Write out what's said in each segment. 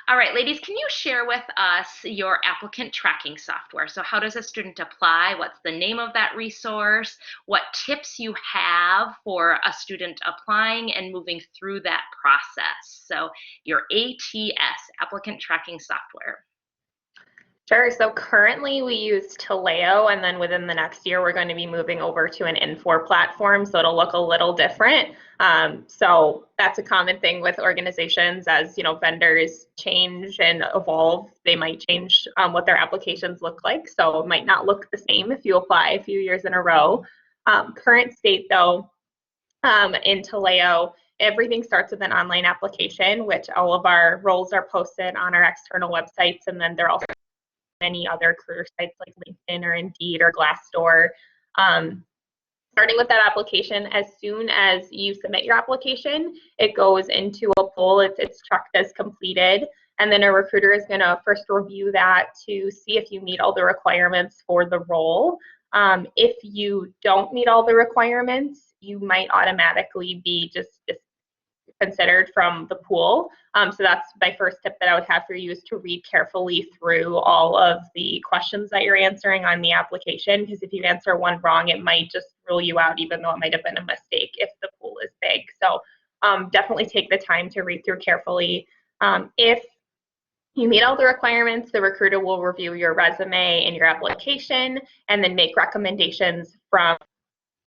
All right, ladies, can you share with us your applicant tracking software? So how does a student apply? What's the name of that resource? What tips you have for a student applying and moving through that process? So your ATS, applicant tracking software. Sure. So currently we use Taleo, and then within the next year we're going to be moving over to an Infor platform, so it'll look a little different. So that's a common thing with organizations. As vendors change and evolve, they might change what their applications look like. So it might not look the same if you apply a few years in a row. Current state though, in Taleo, everything starts with an online application, which all of our roles are posted on our external websites, and then they're also many other career sites like LinkedIn or Indeed or Glassdoor. Starting with that application, as soon as you submit your application, it goes into a poll. It's checked as completed, and then a recruiter is going to first review that to see if you meet all the requirements for the role. If you don't meet all the requirements, you might automatically be just considered from the pool. So that's my first tip that I would have for you, is to read carefully through all of the questions that you're answering on the application, because if you answer one wrong, it might just rule you out, even though it might have been a mistake if the pool is big. So definitely take the time to read through carefully. If you meet all the requirements, the recruiter will review your resume and your application and then make recommendations from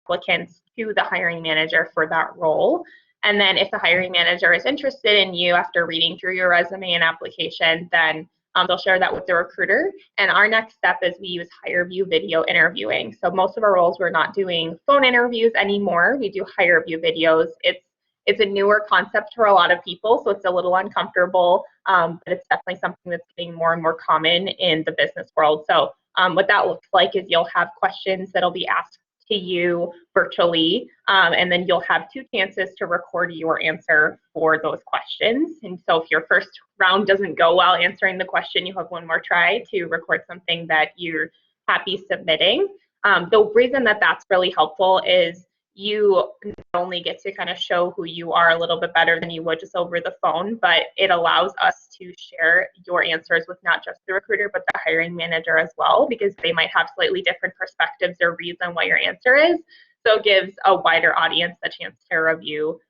applicants to the hiring manager for that role. And then if the hiring manager is interested in you after reading through your resume and application, then they'll share that with the recruiter. And our next step is we use HireVue video interviewing. So most of our roles, we're not doing phone interviews anymore. We do HireVue videos. It's a newer concept for a lot of people, so it's a little uncomfortable, but it's definitely something that's getting more and more common in the business world. So what that looks like is you'll have questions that'll be asked to you virtually, and then you'll have 2 chances to record your answer for those questions. And so if your first round doesn't go well answering the question, you have one more try to record something that you're happy submitting. The reason that that's really helpful is you not only get to kind of show who you are a little bit better than you would just over the phone, but it allows us to share your answers with not just the recruiter, but the hiring manager as well, because they might have slightly different perspectives or reason what your answer is. So it gives a wider audience the chance to review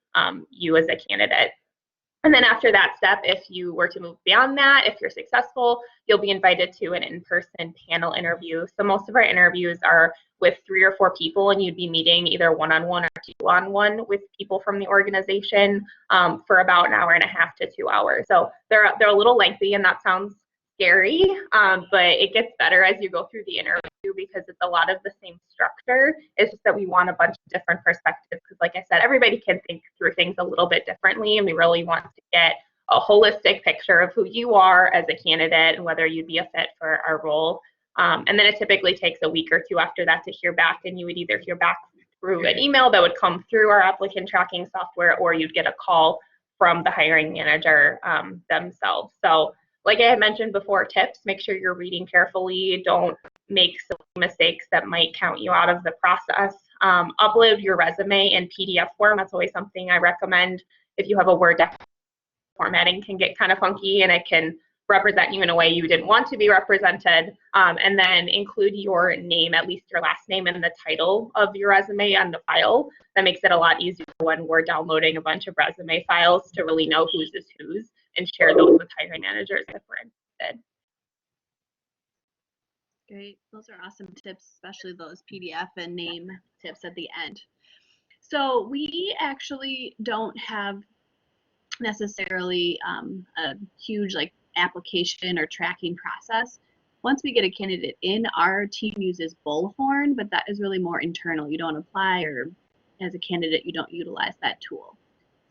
you as a candidate. And then after that step, if you were to move beyond that, if you're successful, you'll be invited to an in-person panel interview. So most of our interviews are with 3 or 4 people, and you'd be meeting either one-on-one or two-on-one with people from the organization for about an hour and a half to 2 hours. So they're a little lengthy, and that sounds scary, but it gets better as you go through the interview because it's a lot of the same structure. It's just that we want a bunch of different perspectives because, like I said, everybody can think through things a little bit differently, and we really want to get a holistic picture of who you are as a candidate and whether you'd be a fit for our role. And then it typically takes a week or 2 after that to hear back, and you would either hear back through an email that would come through our applicant tracking software, or you'd get a call from the hiring manager themselves. So like I had mentioned before, tips, make sure you're reading carefully. Don't make silly mistakes that might count you out of the process. Upload your resume in PDF form. That's always something I recommend. If you have a Word document, formatting can get kind of funky and it can represent you in a way you didn't want to be represented. And then include your name, at least your last name, in the title of your resume on the file. That makes it a lot easier when we're downloading a bunch of resume files to really know whose is whose and share those with hiring managers if we're interested. Great. Those are awesome tips, especially those PDF and name tips at the end. So we actually don't have necessarily a huge application or tracking process. Once we get a candidate in, our team uses Bullhorn, but that is really more internal. You don't apply, or as a candidate, you don't utilize that tool.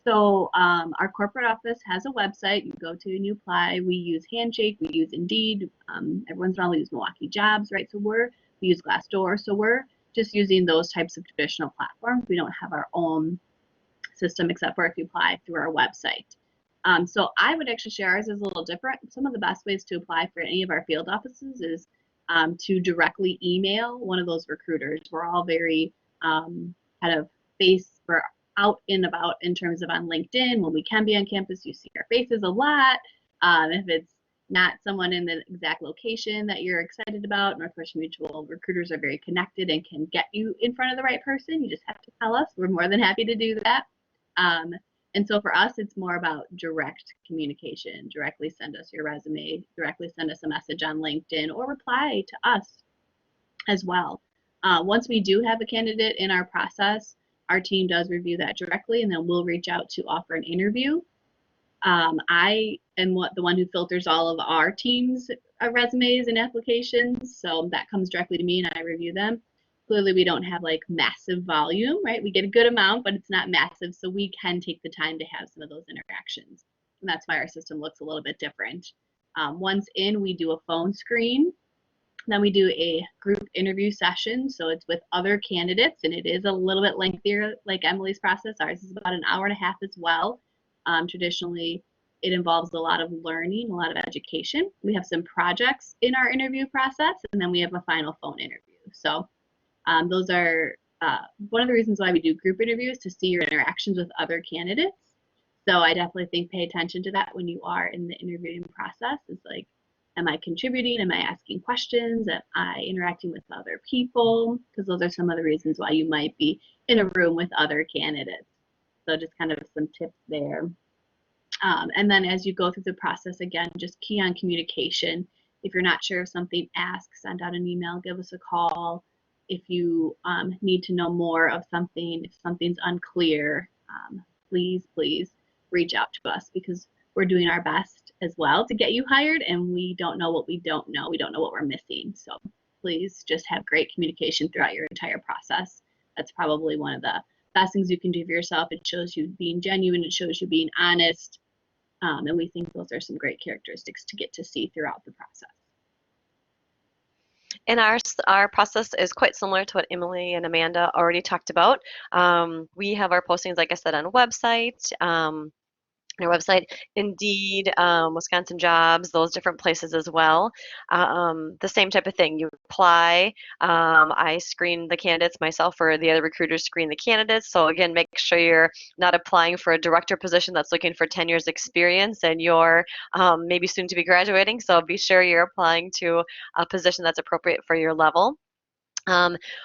So our corporate office has a website. You go to and you apply. We use Handshake. We use Indeed. Everyone's around. We use Milwaukee Jobs, right? So we use Glassdoor. So we're just using those types of traditional platforms. We don't have our own system except for if you apply through our website. So I would actually share ours is a little different. Some of the best ways to apply for any of our field offices is to directly email one of those recruiters. We're all very kind of we're out and about in terms of on LinkedIn. When we can be on campus, you see our faces a lot. If it's not someone in the exact location that you're excited about, Northwest Mutual recruiters are very connected and can get you in front of the right person. You just have to tell us. We're more than happy to do that. And so for us, it's more about direct communication. Directly send us your resume, directly send us a message on LinkedIn, or reply to us as well. Once we do have a candidate in our process, our team does review that directly, and then we'll reach out to offer an interview. I am the one who filters all of our team's resumes and applications, so that comes directly to me and I review them. Clearly, we don't have like massive volume, right? We get a good amount, but it's not massive, so we can take the time to have some of those interactions. And that's why our system looks a little bit different. Once in, we do a phone screen. Then we do a group interview session, so it's with other candidates, and it is a little bit lengthier like Emily's process. Ours is about an hour and a half as well. Traditionally, it involves a lot of learning, a lot of education. We have some projects in our interview process, and then we have a final phone interview. So those are one of the reasons why we do group interviews, to see your interactions with other candidates. So I definitely think pay attention to that when you are in the interviewing process. It's like, am I contributing? Am I asking questions? Am I interacting with other people? Because those are some of the reasons why you might be in a room with other candidates. So just kind of some tips there. And then as you go through the process, again, just key on communication. If you're not sure of something, ask, send out an email, give us a call. If you need to know more of something, if something's unclear, please reach out to us, because we're doing our best as well to get you hired, and we don't know what we don't know. We don't know what we're missing. So please just have great communication throughout your entire process. That's probably one of the best things you can do for yourself. It shows you being genuine. It shows you being honest. And we think those are some great characteristics to get to see throughout the process. And our process is quite similar to what Emily and Amanda already talked about. We have our postings, like I said, on a website. Our website, Indeed, Wisconsin Jobs, those different places as well. The same type of thing. You apply. I screen the candidates myself, or the other recruiters screen the candidates. So again, make sure you're not applying for a director position that's looking for 10 years experience and you're maybe soon to be graduating. So be sure you're applying to a position that's appropriate for your level.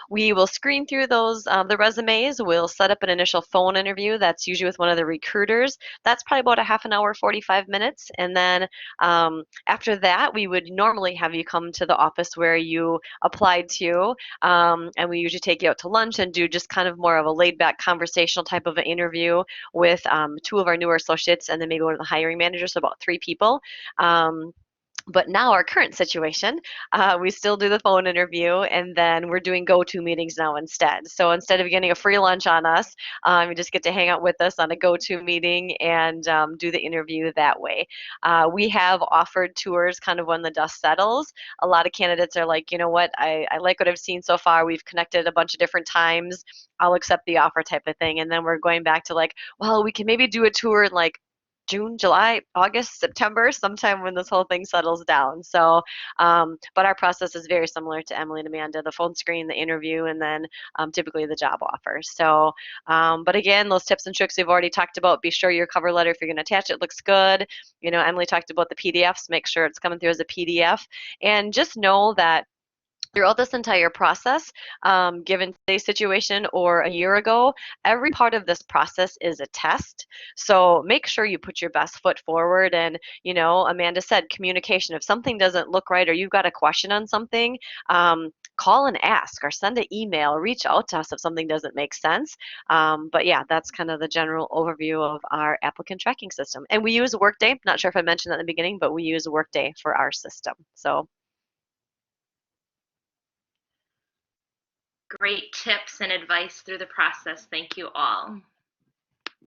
We will screen through those, the resumes. We'll set up an initial phone interview. That's usually with one of the recruiters. That's probably about a half an hour, 45 minutes. And then after that, we would normally have you come to the office where you applied to. And we usually take you out to lunch and do just kind of more of a laid back conversational type of an interview with 2 of our newer associates and then maybe one of the hiring managers, so about 3 people. But now our current situation, we still do the phone interview, and then we're doing go-to meetings now instead. So instead of getting a free lunch on us, you just get to hang out with us on a go-to meeting and do the interview that way. We have offered tours kind of when the dust settles. A lot of candidates are like, you know what, I like what I've seen so far. We've connected a bunch of different times. I'll accept the offer type of thing. And then we're going back to like, well, we can maybe do a tour in like June, July, August, September, sometime when this whole thing settles down. So, but our process is very similar to Emily and Amanda, the phone screen, the interview, and then typically the job offer. So, but again, those tips and tricks we've already talked about. Be sure your cover letter, if you're going to attach it, looks good. You know, Emily talked about the PDFs. Make sure it's coming through as a PDF. And just know that throughout this entire process, given today's situation or a year ago, every part of this process is a test. So make sure you put your best foot forward. And, you know, Amanda said communication. If something doesn't look right or you've got a question on something, call and ask or send an email, reach out to us if something doesn't make sense. But yeah, that's kind of the general overview of our applicant tracking system. And we use Workday. Not sure if I mentioned that in the beginning, but we use Workday for our system. So great tips and advice through the process. Thank you all.